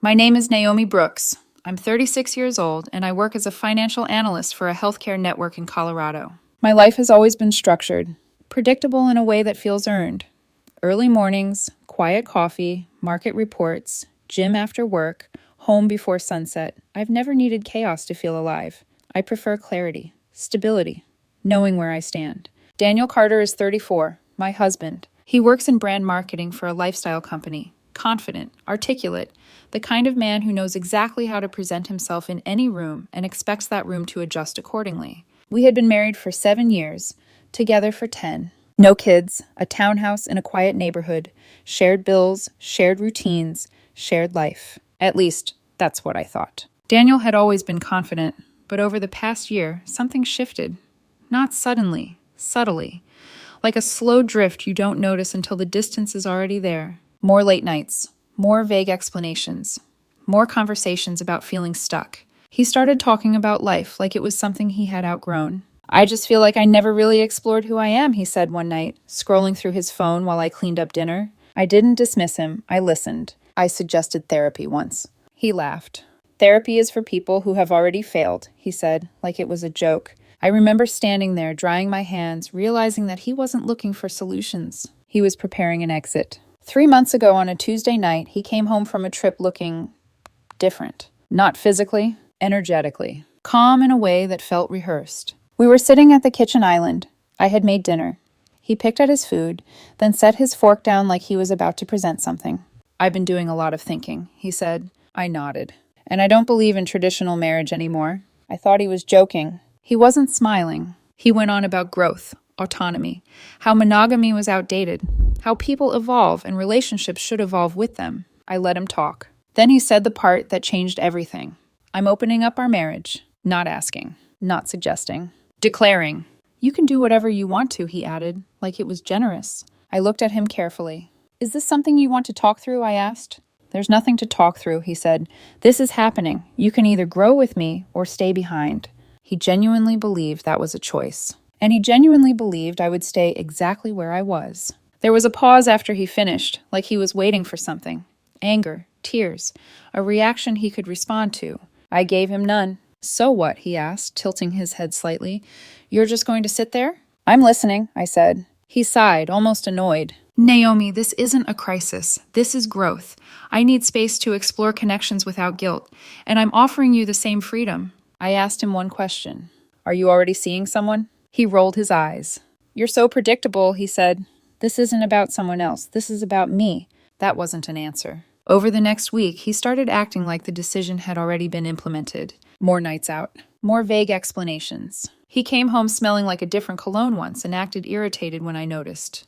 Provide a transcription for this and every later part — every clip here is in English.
My name is Naomi Brooks. I'm 36 years old, and I work as a financial analyst for a healthcare network in Colorado. My life has always been structured, predictable in a way that feels earned. Early mornings, quiet coffee, market reports, gym after work, home before sunset. I've never needed chaos to feel alive. I prefer clarity, stability, knowing where I stand. Daniel Carter is 34, my husband. He works in brand marketing for a lifestyle company. Confident, articulate, the kind of man who knows exactly how to present himself in any room and expects that room to adjust accordingly. We had been married for 7 years, together for 10. No kids, a townhouse in a quiet neighborhood, shared bills, shared routines, shared life. At least, that's what I thought. Daniel had always been confident, but over the past year, something shifted. Not suddenly, subtly. Like a slow drift you don't notice until the distance is already there. More late nights, more vague explanations, more conversations about feeling stuck. He started talking about life like it was something he had outgrown. I just feel like I never really explored who I am, he said one night, scrolling through his phone while I cleaned up dinner. I didn't dismiss him, I listened. I suggested therapy once. He laughed. Therapy is for people who have already failed, he said, like it was a joke. I remember standing there, drying my hands, realizing that he wasn't looking for solutions. He was preparing an exit. 3 months ago on a Tuesday night, he came home from a trip looking different. Not physically, energetically. Calm in a way that felt rehearsed. We were sitting at the kitchen island. I had made dinner. He picked at his food, then set his fork down like he was about to present something. I've been doing a lot of thinking, he said. I nodded. And I don't believe in traditional marriage anymore. I thought he was joking. He wasn't smiling. He went on about growth, autonomy, how monogamy was outdated, how people evolve and relationships should evolve with them. I let him talk. Then he said the part that changed everything. I'm opening up our marriage. Not asking. Not suggesting. Declaring. You can do whatever you want to, he added, like it was generous. I looked at him carefully. Is this something you want to talk through? I asked. There's nothing to talk through, he said. This is happening. You can either grow with me or stay behind. He genuinely believed that was a choice. And he genuinely believed I would stay exactly where I was. There was a pause after he finished, like he was waiting for something. Anger, tears, a reaction he could respond to. I gave him none. So what? He asked, tilting his head slightly. You're just going to sit there? I'm listening, I said. He sighed, almost annoyed. Naomi, this isn't a crisis. This is growth. I need space to explore connections without guilt, and I'm offering you the same freedom. I asked him one question. Are you already seeing someone? He rolled his eyes. You're so predictable, he said. This isn't about someone else. This is about me. That wasn't an answer. Over the next week, he started acting like the decision had already been implemented. More nights out. More vague explanations. He came home smelling like a different cologne once and acted irritated when I noticed.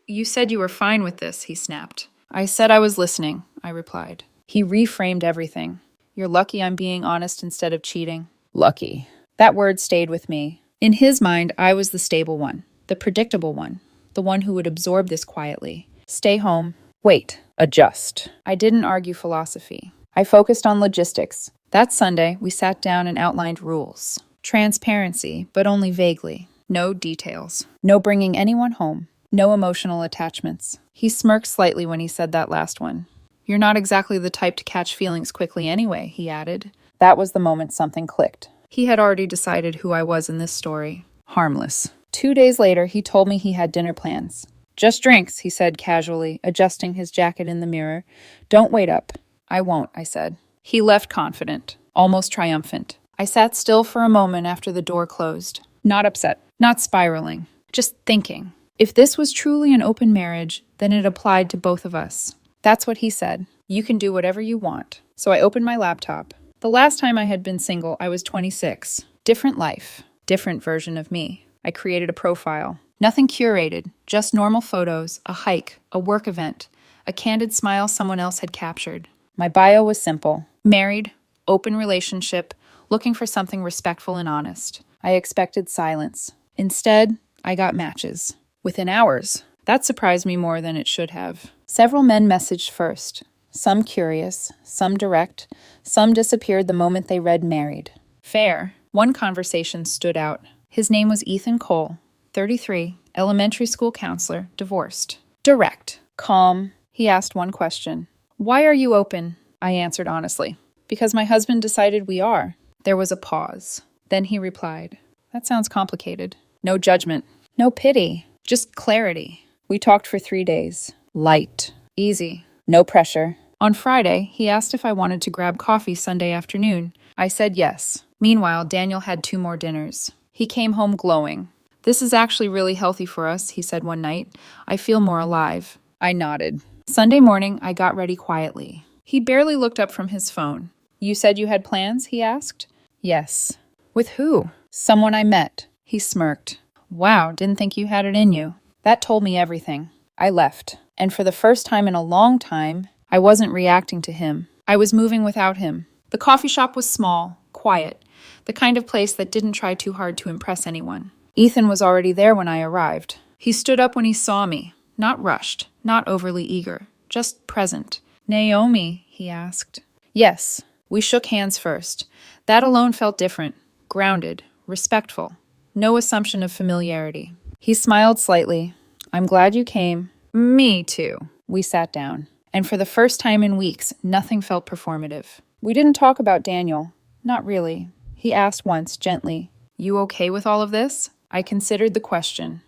You said you were fine with this, he snapped. I said I was listening, I replied. He reframed everything. You're lucky I'm being honest instead of cheating. Lucky. That word stayed with me. In his mind, I was the stable one, the predictable one, the one who would absorb this quietly. Stay home. Wait. Adjust. I didn't argue philosophy. I focused on logistics. That Sunday, we sat down and outlined rules. Transparency, but only vaguely. No details. No bringing anyone home. No emotional attachments. He smirked slightly when he said that last one. You're not exactly the type to catch feelings quickly anyway, he added. That was the moment something clicked. He had already decided who I was in this story. Harmless. 2 days later, he told me he had dinner plans. Just drinks, he said casually, adjusting his jacket in the mirror. Don't wait up. I won't, I said. He left confident, almost triumphant. I sat still for a moment after the door closed. Not upset, not spiraling, just thinking. If this was truly an open marriage, then it applied to both of us. That's what he said. You can do whatever you want. So I opened my laptop. The last time I had been single, I was 26. Different life. Different version of me. I created a profile. Nothing curated, just normal photos, a hike, a work event, a candid smile someone else had captured. My bio was simple. Married, open relationship, looking for something respectful and honest. I expected silence. Instead, I got matches. Within hours. That surprised me more than it should have. Several men messaged first. Some curious, some direct, some disappeared the moment they read married. Fair. One conversation stood out. His name was Ethan Cole, 33, elementary school counselor, divorced. Direct. Calm. He asked one question. Why are you open? I answered honestly. Because my husband decided we are. There was a pause. Then he replied, that sounds complicated. No judgment. No pity. Just clarity. We talked for 3 days. Light. Easy. No pressure. On Friday, he asked if I wanted to grab coffee Sunday afternoon. I said yes. Meanwhile, Daniel had 2 more dinners. He came home glowing. This is actually really healthy for us, he said one night. I feel more alive. I nodded. Sunday morning, I got ready quietly. He barely looked up from his phone. You said you had plans, he asked. Yes. With who? Someone I met. He smirked. Wow, didn't think you had it in you. That told me everything. I left. And for the first time in a long time, I wasn't reacting to him. I was moving without him. The coffee shop was small, quiet, the kind of place that didn't try too hard to impress anyone. Ethan was already there when I arrived. He stood up when he saw me, not rushed, not overly eager, just present. Naomi, he asked. Yes. We shook hands first. That alone felt different, grounded, respectful. No assumption of familiarity. He smiled slightly. I'm glad you came. Me too. We sat down. And for the first time in weeks, nothing felt performative. We didn't talk about Daniel. Not really. He asked once, gently, You okay with all of this? I considered the question.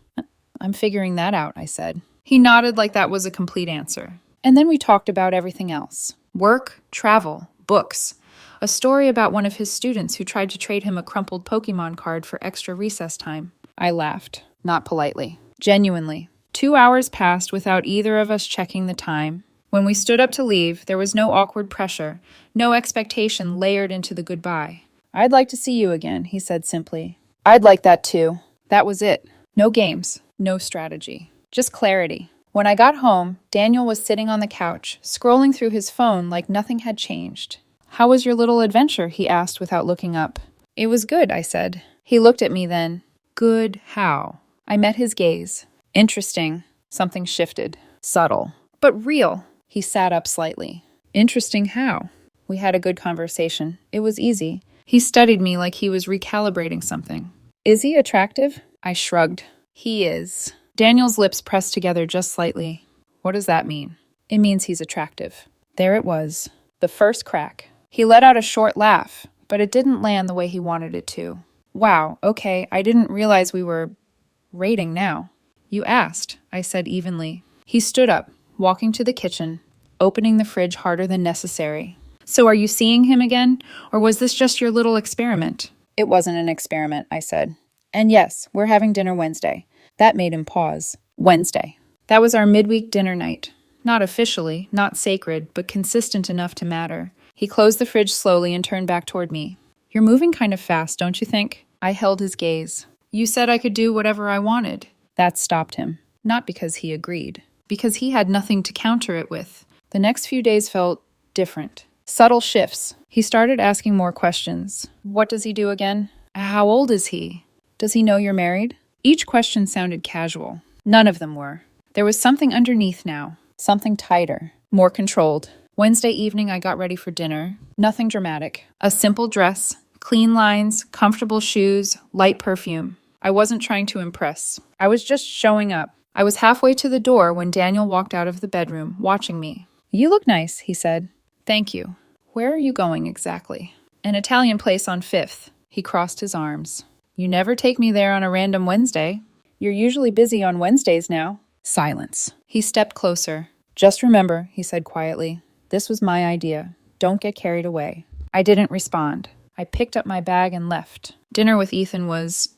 I'm figuring that out, I said. He nodded like that was a complete answer. And then we talked about everything else. Work, travel, books. A story about one of his students who tried to trade him a crumpled Pokemon card for extra recess time. I laughed, not politely, genuinely. 2 hours passed without either of us checking the time. When we stood up to leave, there was no awkward pressure, no expectation layered into the goodbye. I'd like to see you again, he said simply. I'd like that too. That was it. No games, no strategy, just clarity. When I got home, Daniel was sitting on the couch, scrolling through his phone like nothing had changed. How was your little adventure? He asked without looking up. It was good, I said. He looked at me then. Good how? I met his gaze. Interesting. Something shifted. Subtle. But real. He sat up slightly. Interesting how? We had a good conversation. It was easy. He studied me like he was recalibrating something. Is he attractive? I shrugged. He is. Daniel's lips pressed together just slightly. What does that mean? It means he's attractive. There it was. The first crack. He let out a short laugh, but it didn't land the way he wanted it to. Wow, okay, I didn't realize we were rating now. You asked, I said evenly. He stood up, walking to the kitchen, opening the fridge harder than necessary. So are you seeing him again, or was this just your little experiment? It wasn't an experiment, I said. And yes, we're having dinner Wednesday. That made him pause. Wednesday. That was our midweek dinner night. Not officially, not sacred, but consistent enough to matter. He closed the fridge slowly and turned back toward me. You're moving kind of fast, don't you think? I held his gaze. You said I could do whatever I wanted. That stopped him. Not because he agreed. Because he had nothing to counter it with. The next few days felt different. Subtle shifts. He started asking more questions. What does he do again? How old is he? Does he know you're married? Each question sounded casual. None of them were. There was something underneath now. Something tighter. More controlled. Wednesday evening, I got ready for dinner. Nothing dramatic. A simple dress, clean lines, comfortable shoes, light perfume. I wasn't trying to impress. I was just showing up. I was halfway to the door when Daniel walked out of the bedroom, watching me. You look nice, he said. Thank you. Where are you going exactly? An Italian place on 5th. He crossed his arms. You never take me there on a random Wednesday. You're usually busy on Wednesdays now. Silence. He stepped closer. Just remember, he said quietly. This was my idea. Don't get carried away. I didn't respond. I picked up my bag and left. Dinner with Ethan was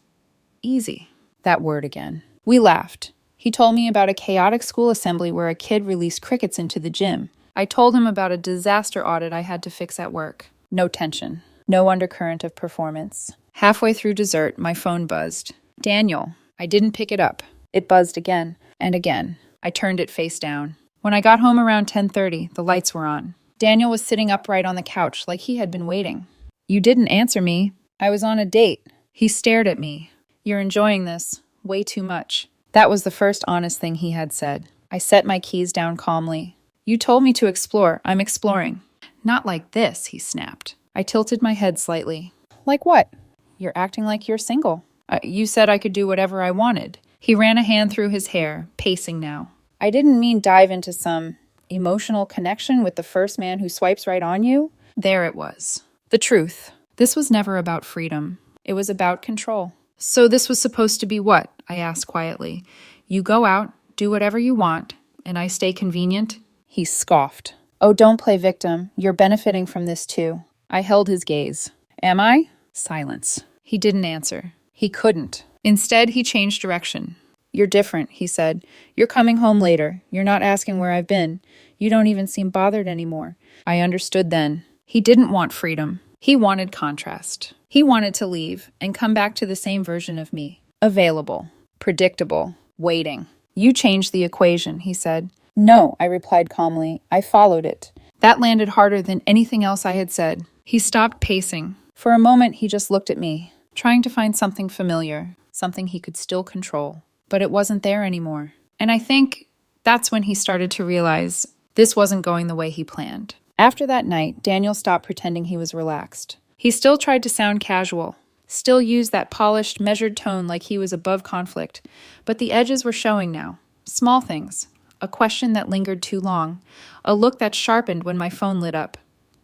easy. That word again. We laughed. He told me about a chaotic school assembly where a kid released crickets into the gym. I told him about a disaster audit I had to fix at work. No tension. No undercurrent of performance. Halfway through dessert, my phone buzzed. Daniel. I didn't pick it up. It buzzed again and again. I turned it face down. When I got home around 10:30, the lights were on. Daniel was sitting upright on the couch like he had been waiting. You didn't answer me. I was on a date. He stared at me. You're enjoying this. Way too much. That was the first honest thing he had said. I set my keys down calmly. You told me to explore. I'm exploring. Not like this, he snapped. I tilted my head slightly. Like what? You're acting like you're single. You said I could do whatever I wanted. He ran a hand through his hair, pacing now. I didn't mean dive into some Emotional connection with the first man who swipes right on you? There it was. The truth. This was never about freedom. It was about control. So this was supposed to be what? I asked quietly. You go out, do whatever you want, and I stay convenient? He scoffed. Oh, don't play victim. You're benefiting from this too. I held his gaze. Am I? Silence. He didn't answer. He couldn't. Instead, he changed direction. You're different, he said. You're coming home later. You're not asking where I've been. You don't even seem bothered anymore. I understood then. He didn't want freedom. He wanted contrast. He wanted to leave and come back to the same version of me. Available. Predictable. Waiting. You changed the equation, he said. No, I replied calmly. I followed it. That landed harder than anything else I had said. He stopped pacing. For a moment, he just looked at me, trying to find something familiar, something he could still control. But it wasn't there anymore. And I think that's when he started to realize this wasn't going the way he planned. After that night, Daniel stopped pretending he was relaxed. He still tried to sound casual, still used that polished, measured tone like he was above conflict, but the edges were showing now. Small things. A question that lingered too long. A look that sharpened when my phone lit up.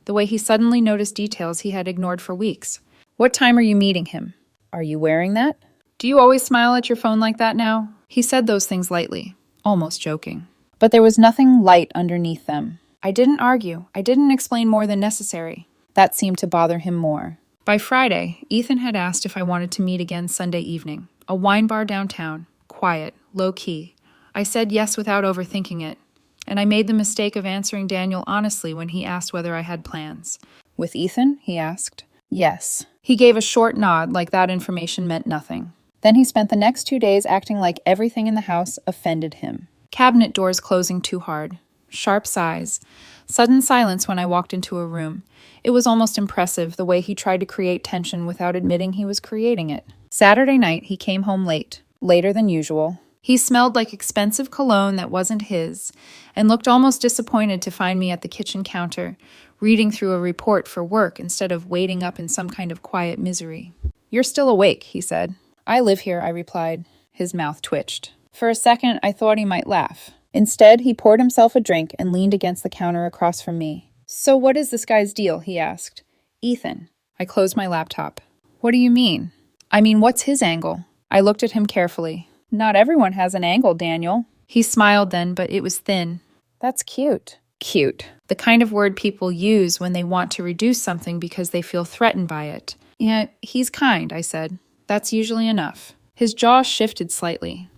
The way he suddenly noticed details he had ignored for weeks. What time are you meeting him? Are you wearing that? Do you always smile at your phone like that now? He said those things lightly, almost joking. But there was nothing light underneath them. I didn't argue. I didn't explain more than necessary. That seemed to bother him more. By Friday, Ethan had asked if I wanted to meet again Sunday evening. A wine bar downtown. Quiet, low-key. I said yes without overthinking it. And I made the mistake of answering Daniel honestly when he asked whether I had plans. With Ethan? He asked. Yes. He gave a short nod like that information meant nothing. Then he spent the next 2 days acting like everything in the house offended him. Cabinet doors closing too hard. Sharp sighs. Sudden silence when I walked into a room. It was almost impressive the way he tried to create tension without admitting he was creating it. Saturday night, he came home late. Later than usual. He smelled like expensive cologne that wasn't his, and looked almost disappointed to find me at the kitchen counter, reading through a report for work instead of waiting up in some kind of quiet misery. You're still awake, he said. I live here, I replied. His mouth twitched. For a second, I thought he might laugh. Instead, he poured himself a drink and leaned against the counter across from me. So what is this guy's deal? He asked. Ethan. I closed my laptop. What do you mean? I mean, what's his angle? I looked at him carefully. Not everyone has an angle, Daniel. He smiled then, but it was thin. That's cute. Cute. The kind of word people use when they want to reduce something because they feel threatened by it. Yeah, he's kind, I said. That's usually enough. His jaw shifted slightly.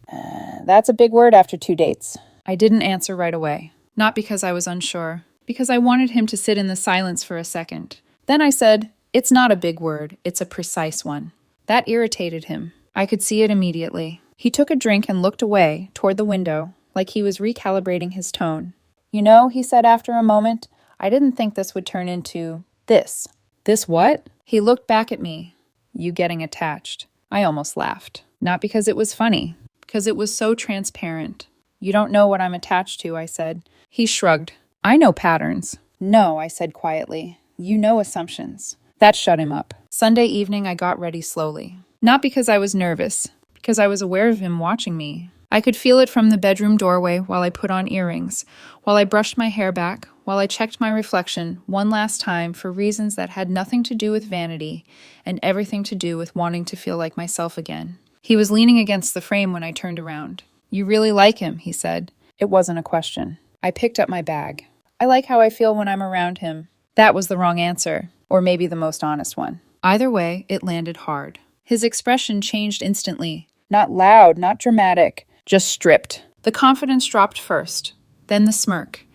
That's a big word after 2 dates. I didn't answer right away. Not because I was unsure. Because I wanted him to sit in the silence for a second. Then I said, it's not a big word. It's a precise one. That irritated him. I could see it immediately. He took a drink and looked away, toward the window, like he was recalibrating his tone. You know, he said after a moment, I didn't think this would turn into this. This what? He looked back at me. You getting attached. I almost laughed. Not because it was funny, because it was so transparent. You don't know what I'm attached to, I said. He shrugged. I know patterns. No, I said quietly. You know assumptions. That shut him up. Sunday evening, I got ready slowly. Not because I was nervous, because I was aware of him watching me. I could feel it from the bedroom doorway while I put on earrings, while I brushed my hair back, while I checked my reflection one last time for reasons that had nothing to do with vanity and everything to do with wanting to feel like myself again. He was leaning against the frame when I turned around. You really like him, he said. It wasn't a question. I picked up my bag. I like how I feel when I'm around him. That was the wrong answer, or maybe the most honest one. Either way, it landed hard. His expression changed instantly. Not loud, not dramatic, just stripped. The confidence dropped first, then the smirk,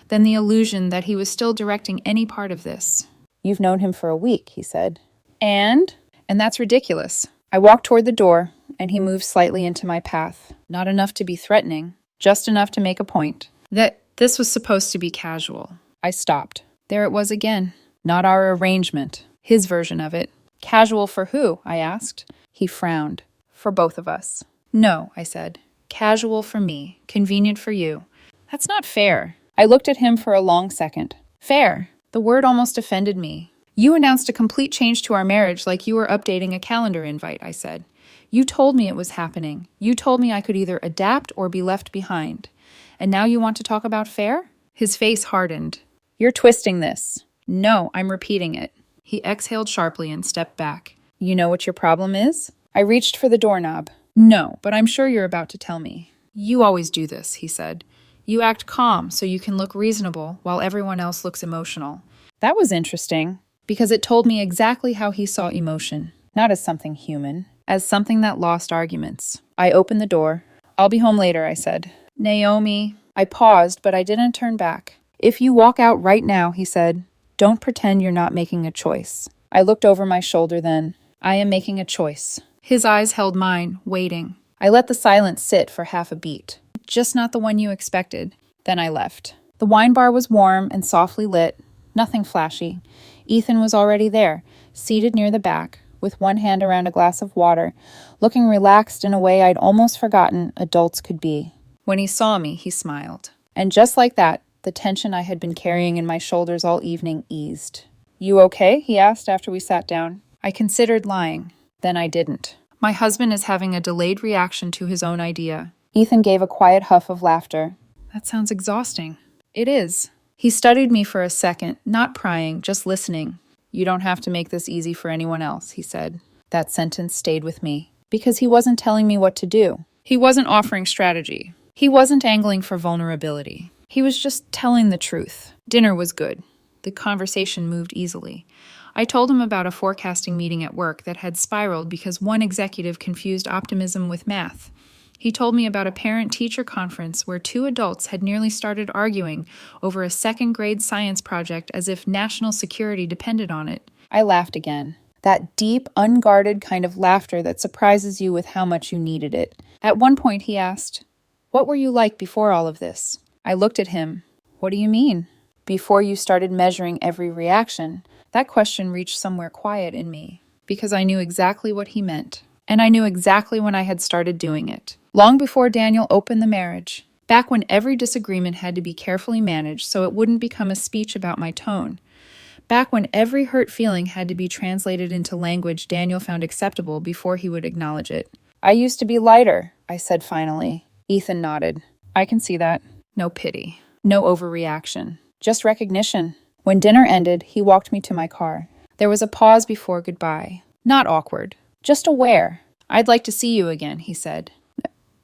then the illusion that he was still directing any part of this. You've known him for a week, he said. And that's ridiculous. I walked toward the door, and he moved slightly into my path. Not enough to be threatening, just enough to make a point. That this was supposed to be casual. I stopped. There it was again. Not our arrangement. His version of it. Casual for who? I asked. He frowned. For both of us. No, I said. Casual for me. Convenient for you. That's not fair. I looked at him for a long second. Fair. The word almost offended me. You announced a complete change to our marriage like you were updating a calendar invite, I said. You told me it was happening. You told me I could either adapt or be left behind. And now you want to talk about fair? His face hardened. You're twisting this. No, I'm repeating it. He exhaled sharply and stepped back. You know what your problem is? I reached for the doorknob. No, but I'm sure you're about to tell me. You always do this, he said. You act calm so you can look reasonable while everyone else looks emotional. That was interesting, because it told me exactly how he saw emotion. Not as something human, as something that lost arguments. I opened the door. I'll be home later, I said. Naomi. I paused, but I didn't turn back. If you walk out right now, he said, don't pretend you're not making a choice. I looked over my shoulder then. I am making a choice. His eyes held mine, waiting. I let the silence sit for half a beat. Just not the one you expected. Then I left. The wine bar was warm and softly lit. Nothing flashy. Ethan was already there, seated near the back, with one hand around a glass of water, looking relaxed in a way I'd almost forgotten adults could be. When he saw me, he smiled. And just like that, the tension I had been carrying in my shoulders all evening eased. You okay? He asked after we sat down. I considered lying. Then I didn't. My husband is having a delayed reaction to his own idea. Ethan gave a quiet huff of laughter. That sounds exhausting. It is. He studied me for a second, not prying, just listening. You don't have to make this easy for anyone else, he said. That sentence stayed with me, because he wasn't telling me what to do. He wasn't offering strategy. He wasn't angling for vulnerability. He was just telling the truth. Dinner was good. The conversation moved easily. I told him about a forecasting meeting at work that had spiraled because one executive confused optimism with math. He told me about a parent-teacher conference where two adults had nearly started arguing over a second-grade science project as if national security depended on it. I laughed again. That deep, unguarded kind of laughter that surprises you with how much you needed it. At one point he asked, "What were you like before all of this?" I looked at him. What do you mean? Before you started measuring every reaction. That question reached somewhere quiet in me, because I knew exactly what he meant. And I knew exactly when I had started doing it. Long before Daniel opened the marriage. Back when every disagreement had to be carefully managed so it wouldn't become a speech about my tone. Back when every hurt feeling had to be translated into language Daniel found acceptable before he would acknowledge it. I used to be lighter, I said finally. Ethan nodded. I can see that. No pity. No overreaction. Just recognition. When dinner ended, he walked me to my car. There was a pause before goodbye. Not awkward. Just aware. I'd like to see you again, he said.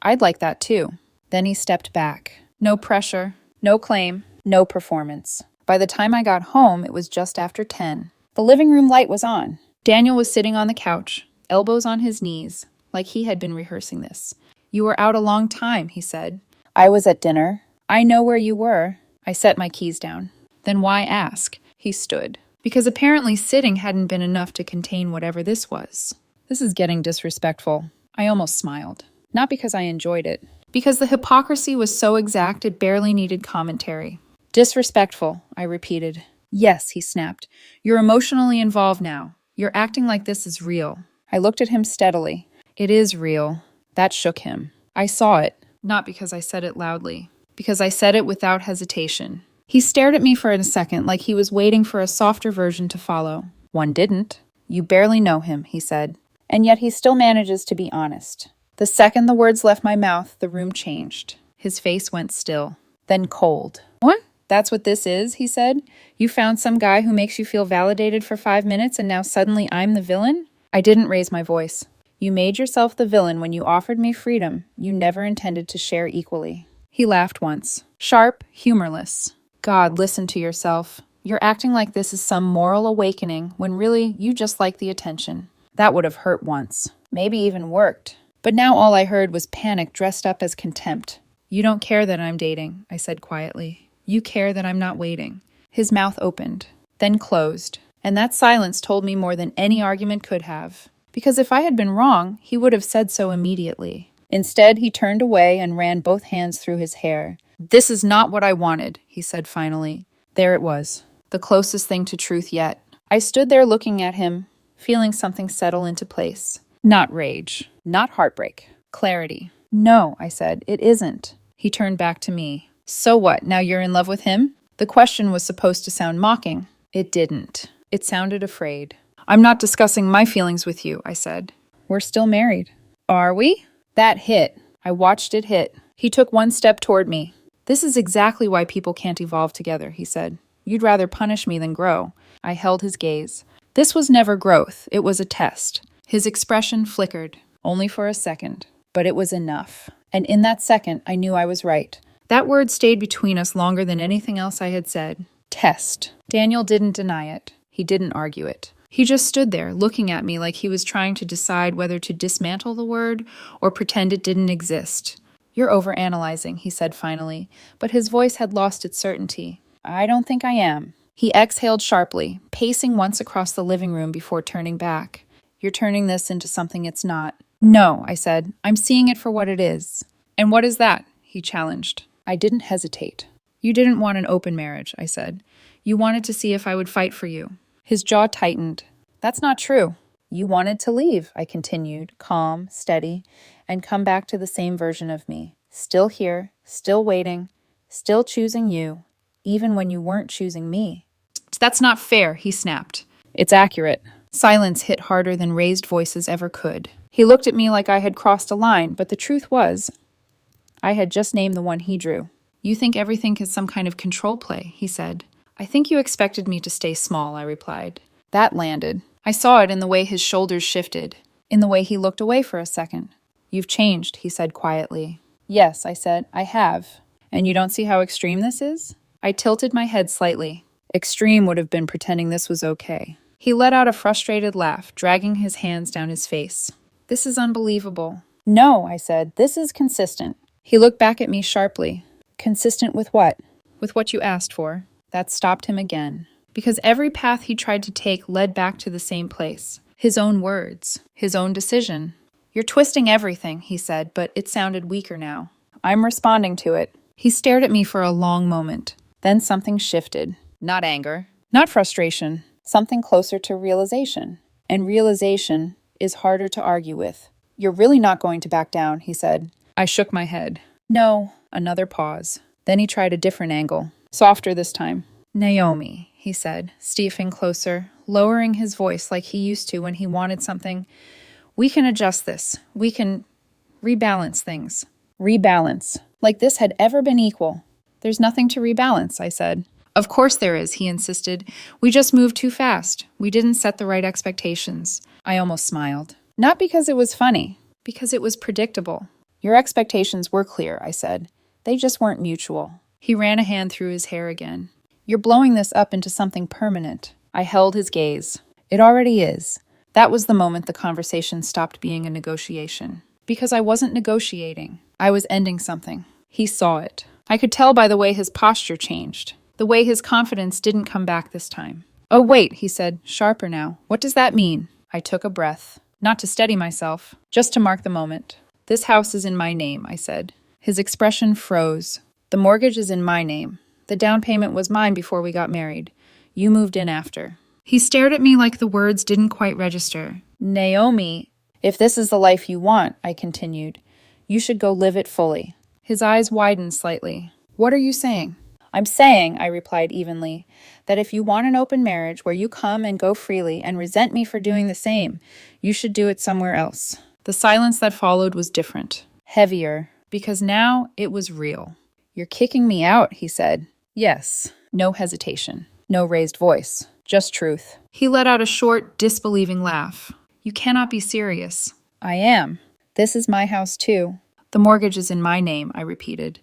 I'd like that too. Then he stepped back. No pressure, no claim, no performance. By the time I got home, it was just after 10. The living room light was on. Daniel was sitting on the couch, elbows on his knees, like he had been rehearsing this. You were out a long time, he said. I was at dinner. I know where you were. I set my keys down. Then why ask? He stood. Because apparently sitting hadn't been enough to contain whatever this was. This is getting disrespectful. I almost smiled. Not because I enjoyed it. Because the hypocrisy was so exact it barely needed commentary. Disrespectful, I repeated. Yes, he snapped. You're emotionally involved now. You're acting like this is real. I looked at him steadily. It is real. That shook him. I saw it. Not because I said it loudly. Because I said it without hesitation. He stared at me for a second like he was waiting for a softer version to follow. One didn't. You barely know him, he said. And yet he still manages to be honest. The second the words left my mouth, the room changed. His face went still, then cold. What? That's what this is, he said. You found some guy who makes you feel validated for 5 minutes and now suddenly I'm the villain? I didn't raise my voice. You made yourself the villain when you offered me freedom you never intended to share equally. He laughed once. Sharp, humorless. God, listen to yourself. You're acting like this is some moral awakening when really you just like the attention. That would have hurt once. Maybe even worked. But now all I heard was panic dressed up as contempt. You don't care that I'm dating, I said quietly. You care that I'm not waiting. His mouth opened, then closed, and that silence told me more than any argument could have. Because if I had been wrong, he would have said so immediately. Instead, he turned away and ran both hands through his hair. This is not what I wanted, he said finally. There it was, the closest thing to truth yet. I stood there looking at him, feeling something settle into place. Not rage, not heartbreak, clarity. No, I said, it isn't. He turned back to me. So what, now you're in love with him? The question was supposed to sound mocking. It didn't. It sounded afraid. I'm not discussing my feelings with you, I said. We're still married. Are we? That hit. I watched it hit. He took one step toward me, This is exactly why people can't evolve together, he said. You'd rather punish me than grow. I held his gaze. This was never growth, it was a test. His expression flickered, only for a second, but it was enough. And in that second, I knew I was right. That word stayed between us longer than anything else I had said. Test. Daniel didn't deny it. He didn't argue it. He just stood there, looking at me like he was trying to decide whether to dismantle the word or pretend it didn't exist. You're overanalyzing, he said finally, but his voice had lost its certainty. I don't think I am. He exhaled sharply, pacing once across the living room before turning back. You're turning this into something it's not. No, I said. I'm seeing it for what it is. And what is that? He challenged. I didn't hesitate. You didn't want an open marriage, I said. You wanted to see if I would fight for you. His jaw tightened. That's not true. You wanted to leave, I continued, calm, steady, and come back to the same version of me. Still here, still waiting, still choosing you, even when you weren't choosing me. That's not fair, he snapped. It's accurate. Silence hit harder than raised voices ever could. He looked at me like I had crossed a line, but the truth was, I had just named the one he drew. You think everything is some kind of control play, he said. I think you expected me to stay small, I replied. That landed. I saw it in the way his shoulders shifted, in the way he looked away for a second. You've changed, he said quietly. Yes, I said, I have. And you don't see how extreme this is? I tilted my head slightly. Extreme would have been pretending this was okay. He let out a frustrated laugh, dragging his hands down his face. This is unbelievable. No, I said, this is consistent. He looked back at me sharply. Consistent with what? With what you asked for. That stopped him again. Because every path he tried to take led back to the same place. His own words. His own decision. You're twisting everything, he said, but it sounded weaker now. I'm responding to it. He stared at me for a long moment. Then something shifted. Not anger. Not frustration. Something closer to realization. And realization is harder to argue with. You're really not going to back down, he said. I shook my head. No. Another pause. Then he tried a different angle. Softer this time. Naomi, he said, stepping closer, lowering his voice like he used to when he wanted something. We can adjust this. We can rebalance things. Rebalance. Like this had ever been equal. There's nothing to rebalance, I said. Of course there is, he insisted. We just moved too fast. We didn't set the right expectations. I almost smiled. Not because it was funny, because it was predictable. Your expectations were clear, I said. They just weren't mutual. He ran a hand through his hair again. You're blowing this up into something permanent. I held his gaze. It already is. That was the moment the conversation stopped being a negotiation. Because I wasn't negotiating. I was ending something. He saw it. I could tell by the way his posture changed. The way his confidence didn't come back this time. Oh, wait, he said, sharper now. What does that mean? I took a breath. Not to steady myself, just to mark the moment. This house is in my name, I said. His expression froze. The mortgage is in my name. The down payment was mine before we got married. You moved in after. He stared at me like the words didn't quite register. Naomi, if this is the life you want, I continued, you should go live it fully. His eyes widened slightly. What are you saying? I'm saying, I replied evenly, that if you want an open marriage where you come and go freely and resent me for doing the same, you should do it somewhere else. The silence that followed was different, heavier, because now it was real. You're kicking me out, he said. Yes. No hesitation. No raised voice. Just truth. He let out a short, disbelieving laugh. You cannot be serious. I am. This is my house too. The mortgage is in my name, I repeated.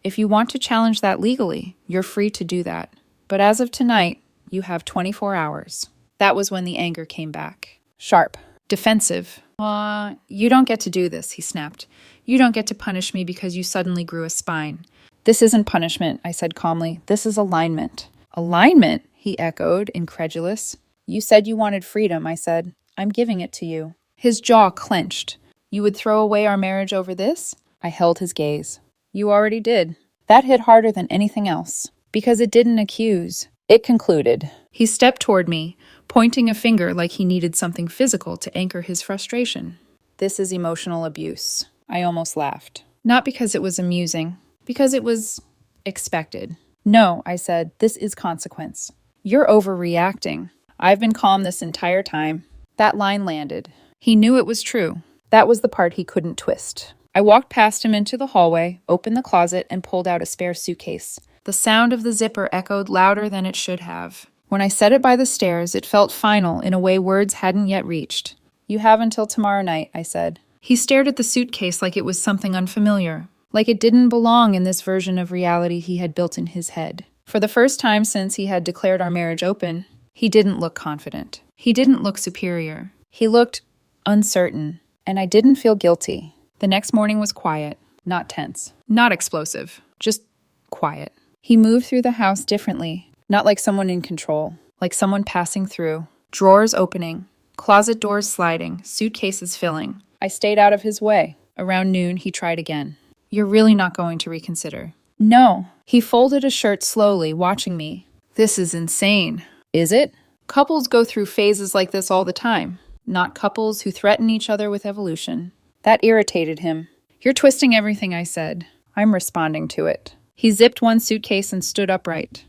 If you want to challenge that legally, you're free to do that. But as of tonight, you have 24 hours. That was when the anger came back. Sharp. Defensive. You don't get to do this, he snapped. You don't get to punish me because you suddenly grew a spine. This isn't punishment, I said calmly. This is alignment. Alignment? He echoed, incredulous. You said you wanted freedom, I said. I'm giving it to you. His jaw clenched. You would throw away our marriage over this? I held his gaze. You already did. That hit harder than anything else. Because it didn't accuse. It concluded. He stepped toward me, pointing a finger like he needed something physical to anchor his frustration. This is emotional abuse. I almost laughed. Not because it was amusing. Because it was expected. No, I said, this is consequence. You're overreacting. I've been calm this entire time. That line landed. He knew it was true. That was the part he couldn't twist. I walked past him into the hallway, opened the closet, and pulled out a spare suitcase. The sound of the zipper echoed louder than it should have. When I set it by the stairs, it felt final in a way words hadn't yet reached. "You have until tomorrow night," I said. He stared at the suitcase like it was something unfamiliar, like it didn't belong in this version of reality he had built in his head. For the first time since he had declared our marriage open, he didn't look confident. He didn't look superior. He looked uncertain, and I didn't feel guilty. The next morning was quiet, not tense, not explosive, just quiet. He moved through the house differently, not like someone in control, like someone passing through. Drawers opening, closet doors sliding, suitcases filling. I stayed out of his way. Around noon, he tried again. "You're really not going to reconsider?" "No." He folded a shirt slowly, watching me. "This is insane." "Is it?" "Couples go through phases like this all the time, not couples who threaten each other with evolution." That irritated him. "You're twisting everything I said." I'm responding to it. He zipped one suitcase and stood upright.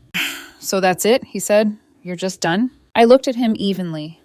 "So that's it?" he said. "You're just done?" I looked at him evenly.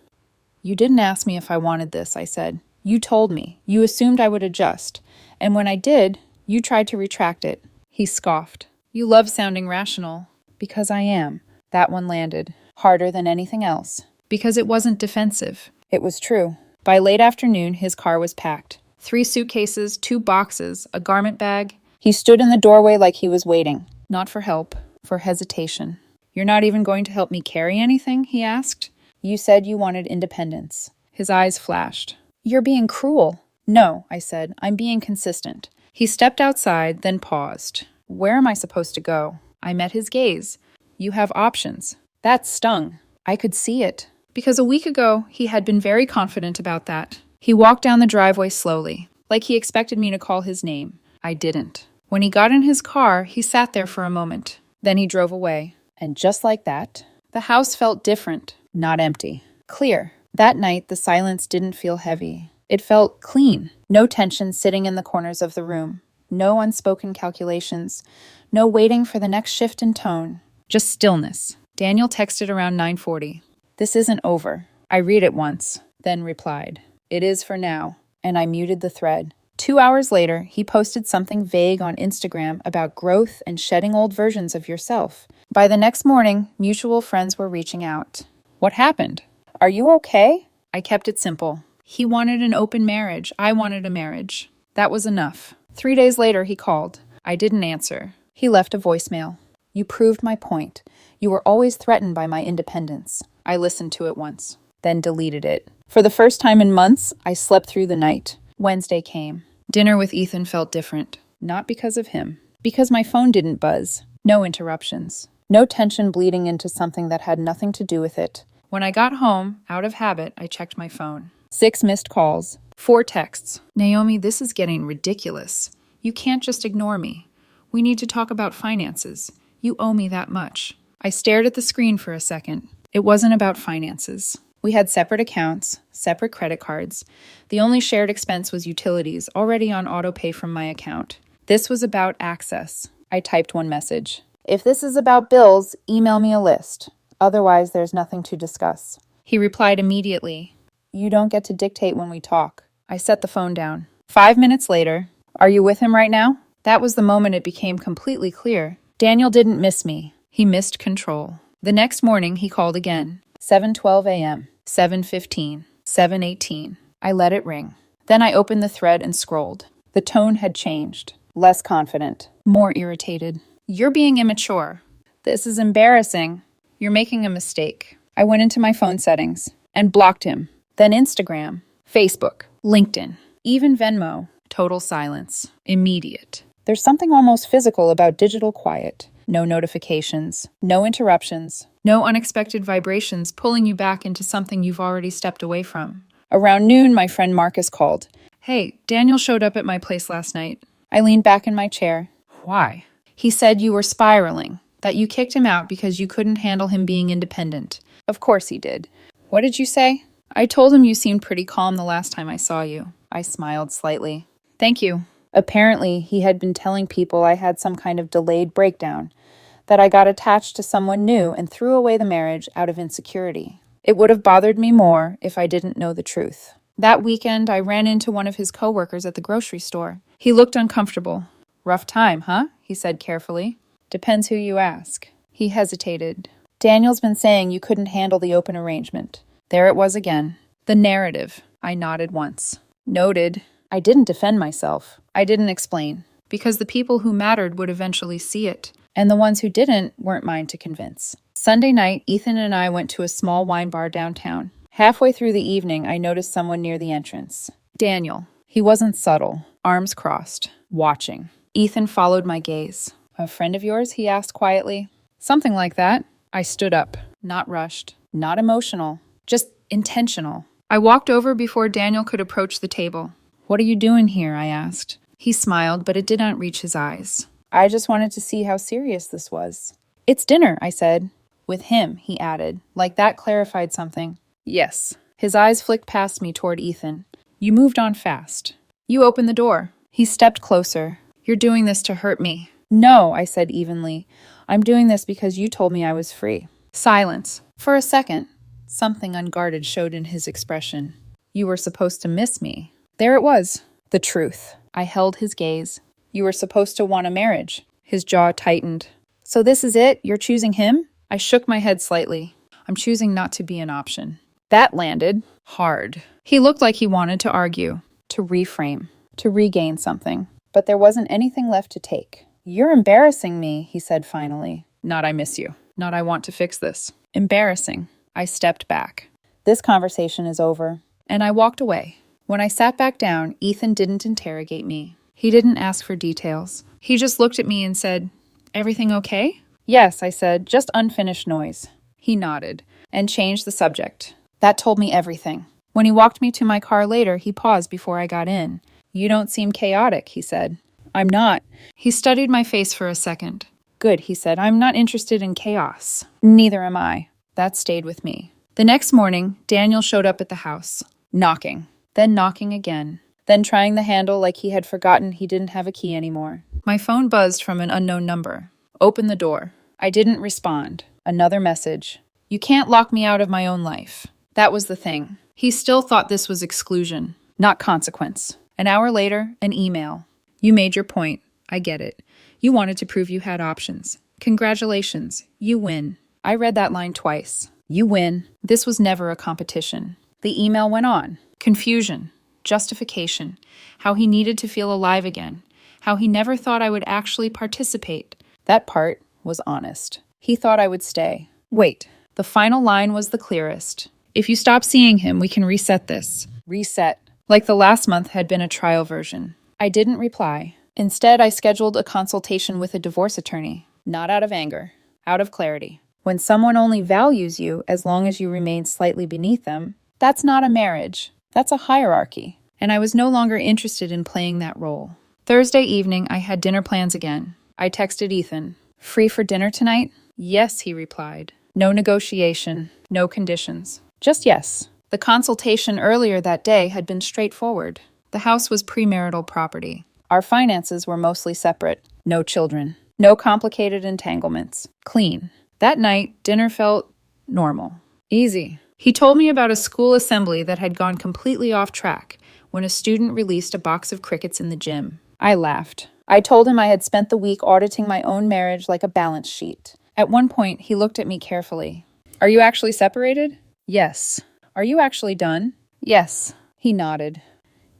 "You didn't ask me if I wanted this," I said. "You told me. You assumed I would adjust. And when I did, you tried to retract it." He scoffed. "You love sounding rational." "Because I am." That one landed. Harder than anything else. Because it wasn't defensive. It was true. By late afternoon, his car was packed. 3 suitcases, 2 boxes, a garment bag. He stood in the doorway like he was waiting. Not for help, for hesitation. "You're not even going to help me carry anything?" he asked. "You said you wanted independence." His eyes flashed. "You're being cruel." "No," I said. "I'm being consistent." He stepped outside, then paused. "Where am I supposed to go?" I met his gaze. "You have options." That stung. I could see it. Because a week ago, he had been very confident about that. He walked down the driveway slowly, like he expected me to call his name. I didn't. When he got in his car, he sat there for a moment. Then he drove away. And just like that, the house felt different, not empty. Clear. That night, the silence didn't feel heavy. It felt clean. No tension sitting in the corners of the room. No unspoken calculations. No waiting for the next shift in tone. Just stillness. Daniel texted around 9:40. "This isn't over." I read it once, then replied, "It is for now." And I muted the thread. 2 hours later, he posted something vague on Instagram about growth and shedding old versions of yourself. By the next morning, mutual friends were reaching out. "What happened? Are you okay?" I kept it simple. He wanted an open marriage. I wanted a marriage. That was enough. 3 days later, he called. I didn't answer. He left a voicemail. "You proved my point. You were always threatened by my independence." I listened to it once, then deleted it. For the first time in months, I slept through the night. Wednesday came. Dinner with Ethan felt different. Not because of him. Because my phone didn't buzz. No interruptions. No tension bleeding into something that had nothing to do with it. When I got home, out of habit, I checked my phone. 6 missed calls. 4 texts. "Naomi, this is getting ridiculous. You can't just ignore me. We need to talk about finances. You owe me that much." I stared at the screen for a second. It wasn't about finances. We had separate accounts, separate credit cards. The only shared expense was utilities, already on auto-pay from my account. This was about access. I typed one message. "If this is about bills, email me a list. Otherwise, there's nothing to discuss." He replied immediately. "You don't get to dictate when we talk." I set the phone down. 5 minutes later, "Are you with him right now?" That was the moment it became completely clear. Daniel didn't miss me. He missed control. The next morning, he called again. 7:12 a.m., 7:15, 7:18. I let it ring. Then I opened the thread and scrolled. The tone had changed. Less confident. More irritated. "You're being immature. This is embarrassing. You're making a mistake." I went into my phone settings and blocked him. Then Instagram, Facebook, LinkedIn, even Venmo. Total silence. Immediate. There's something almost physical about digital quiet. No notifications, no interruptions, no unexpected vibrations pulling you back into something you've already stepped away from. Around noon, my friend Marcus called. "Hey, Daniel showed up at my place last night." I leaned back in my chair. "Why?" "He said you were spiraling, that you kicked him out because you couldn't handle him being independent." Of course he did. "What did you say?" "I told him you seemed pretty calm the last time I saw you." I smiled slightly. "Thank you." Apparently, he had been telling people I had some kind of delayed breakdown, that I got attached to someone new and threw away the marriage out of insecurity. It would have bothered me more if I didn't know the truth. That weekend, I ran into one of his coworkers at the grocery store. He looked uncomfortable. Rough time, huh? He said carefully. Depends who you ask. He hesitated. Daniel's been saying you couldn't handle the open arrangement. There it was again. The narrative. I nodded once. Noted. I didn't defend myself. I didn't explain. Because the people who mattered would eventually see it. And the ones who didn't weren't mine to convince. Sunday night, Ethan and I went to a small wine bar downtown. Halfway through the evening, I noticed someone near the entrance. Daniel. He wasn't subtle. Arms crossed. Watching. Ethan followed my gaze. A friend of yours? He asked quietly. Something like that. I stood up. Not rushed. Not emotional. Just intentional. I walked over before Daniel could approach the table. What are you doing here? I asked. He smiled, but it did not reach his eyes. I just wanted to see how serious this was. It's dinner, I said. With him, he added. Like that clarified something. Yes. His eyes flicked past me toward Ethan. You moved on fast. You opened the door. He stepped closer. You're doing this to hurt me. No, I said evenly. I'm doing this because you told me I was free. Silence. For a second, something unguarded showed in his expression. You were supposed to miss me. There it was. The truth. I held his gaze. You were supposed to want a marriage. His jaw tightened. So this is it? You're choosing him? I shook my head slightly. I'm choosing not to be an option. That landed hard. He looked like he wanted to argue, to reframe, to regain something. But there wasn't anything left to take. You're embarrassing me, he said finally. Not I miss you. Not I want to fix this. Embarrassing. I stepped back. This conversation is over. And I walked away. When I sat back down, Ethan didn't interrogate me. He didn't ask for details. He just looked at me and said, Everything okay? Yes, I said, just unfinished noise. He nodded and changed the subject. That told me everything. When he walked me to my car later, he paused before I got in. You don't seem chaotic, he said. I'm not. He studied my face for a second. Good, he said. I'm not interested in chaos. Neither am I. That stayed with me. The next morning, Daniel showed up at the house, knocking, then knocking again, then trying the handle like he had forgotten he didn't have a key anymore. My phone buzzed from an unknown number. Open the door. I didn't respond. Another message. You can't lock me out of my own life. That was the thing. He still thought this was exclusion, not consequence. An hour later, an email. You made your point. I get it. You wanted to prove you had options. Congratulations. You win. I read that line twice. You win. This was never a competition. The email went on. Confusion. Justification. How he needed to feel alive again. How he never thought I would actually participate. That part was honest. He thought I would stay. Wait. The final line was the clearest. If you stop seeing him, we can reset this. Reset. Like the last month had been a trial version. I didn't reply. Instead, I scheduled a consultation with a divorce attorney. Not out of anger. Out of clarity. When someone only values you as long as you remain slightly beneath them, that's not a marriage. That's a hierarchy. And I was no longer interested in playing that role. Thursday evening, I had dinner plans again. I texted Ethan. Free for dinner tonight? Yes, he replied. No negotiation. No conditions. Just yes. The consultation earlier that day had been straightforward. The house was premarital property. Our finances were mostly separate. No children. No complicated entanglements. Clean. That night, dinner felt normal. Easy. He told me about a school assembly that had gone completely off track when a student released a box of crickets in the gym. I laughed. I told him I had spent the week auditing my own marriage like a balance sheet. At one point, he looked at me carefully. Are you actually separated? Yes. Are you actually done? Yes. He nodded.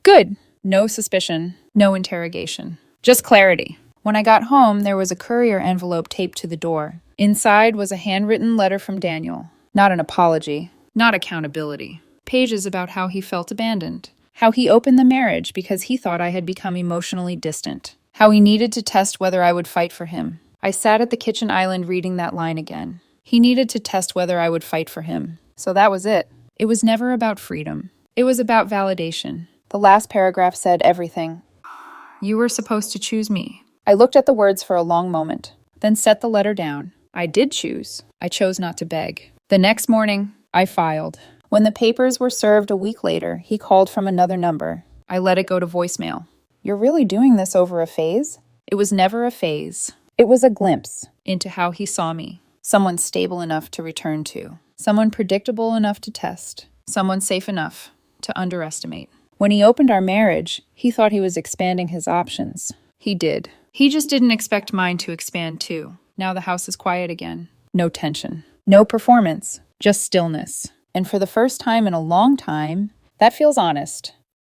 Good. No suspicion. No interrogation. Just clarity. When I got home, there was a courier envelope taped to the door. Inside was a handwritten letter from Daniel. Not an apology. Not accountability. Pages about how he felt abandoned. How he opened the marriage because he thought I had become emotionally distant. How he needed to test whether I would fight for him. I sat at the kitchen island reading that line again. He needed to test whether I would fight for him. So that was it. It was never about freedom. It was about validation. The last paragraph said everything. You were supposed to choose me. I looked at the words for a long moment, then set the letter down. I did choose. I chose not to beg. The next morning, I filed. When the papers were served a week later, he called from another number. I let it go to voicemail. You're really doing this over a phase? It was never a phase. It was a glimpse into how he saw me. Someone stable enough to return to. Someone predictable enough to test. Someone safe enough to underestimate. When he opened our marriage, he thought he was expanding his options. He did. He just didn't expect mine to expand too. Now the house is quiet again. No tension. No performance. Just stillness. And for the first time in a long time, that feels honest.